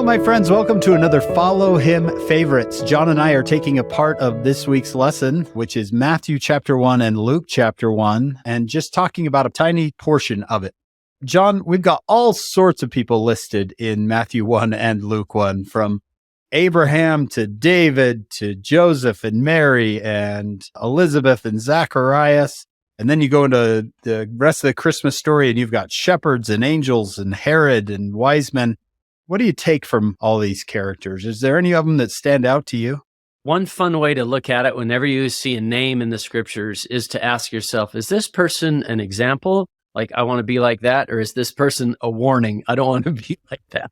my friends. Welcome to another Follow Him Favorites. John and I are taking a part of this week's lesson, which is Matthew chapter 1 and Luke chapter 1, and just talking about a tiny portion of it. John, we've got all sorts of people listed in Matthew 1 and Luke 1, from Abraham to David to Joseph and Mary and Elizabeth and Zacharias. And then you go into the rest of the Christmas story and you've got shepherds and angels and Herod and wise men. What do you take from all these characters? Is there any of them that stand out to you? One fun way to look at it whenever you see a name in the scriptures is to ask yourself, is this person an example? Like, I want to be like that? Or is this person a warning? I don't want to be like that.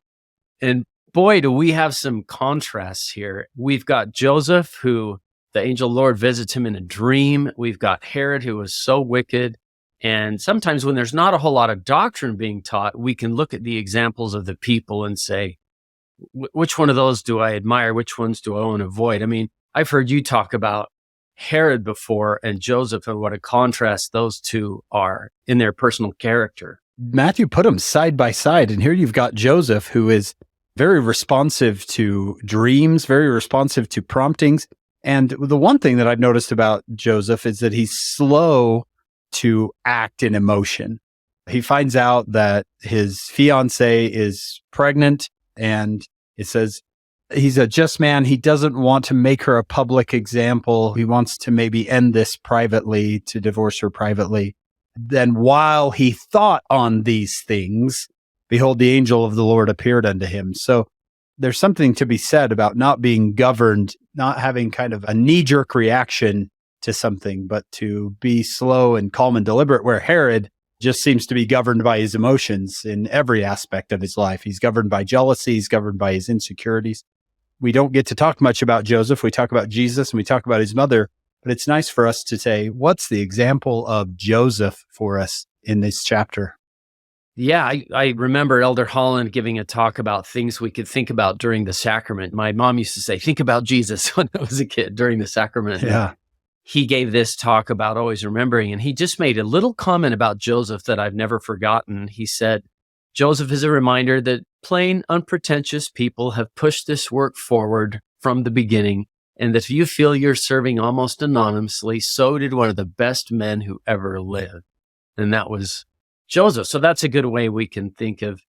And boy, do we have some contrasts here. We've got Joseph, who the angel Lord visits him in a dream. We've got Herod, who was so wicked. And sometimes when there's not a whole lot of doctrine being taught, we can look at the examples of the people and say, which one of those do I admire? Which ones do I want to avoid? I mean, I've heard you talk about Herod before and Joseph and what a contrast those two are in their personal character. Matthew put them side by side. And here you've got Joseph, who is very responsive to dreams, very responsive to promptings. And the one thing that I've noticed about Joseph is that he's slow to act in emotion. He finds out that his fiance is pregnant, and it says he's a just man. He doesn't want to make her a public example. He wants to maybe end this privately, to divorce her privately. Then while he thought on these things, behold, the angel of the Lord appeared unto him. So there's something to be said about not being governed, not having kind of a knee-jerk reaction to something, but to be slow and calm and deliberate, where Herod just seems to be governed by his emotions in every aspect of his life. He's governed by jealousy. He's governed by his insecurities. We don't get to talk much about Joseph. We talk about Jesus and we talk about his mother, but it's nice for us to say, what's the example of Joseph for us in this chapter? Yeah, I remember Elder Holland giving a talk about things we could think about during the sacrament. My mom used to say, think about Jesus when I was a kid during the sacrament. Yeah. He gave this talk about always remembering, and he just made a little comment about Joseph that I've never forgotten. He said, Joseph is a reminder that plain, unpretentious people have pushed this work forward from the beginning, and that if you feel you're serving almost anonymously, so did one of the best men who ever lived. And that was Joseph. So that's a good way we can think of,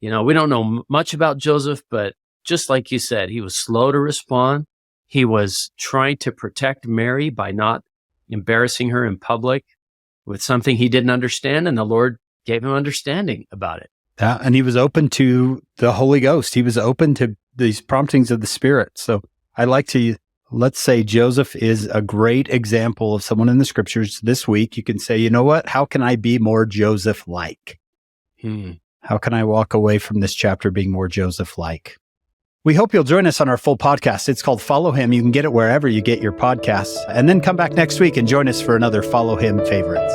we don't know much about Joseph, but just like you said, he was slow to respond. He was trying to protect Mary by not embarrassing her in public with something he didn't understand, and the Lord gave him understanding about it. Yeah, and he was open to the Holy Ghost. He was open to these promptings of the Spirit. So let's say Joseph is a great example of someone in the scriptures. This week, you can say, you know what? How can I be more Joseph-like? How can I walk away from this chapter being more Joseph-like? We hope you'll join us on our full podcast. It's called Follow Him. You can get it wherever you get your podcasts. And then come back next week and join us for another Follow Him Favorites.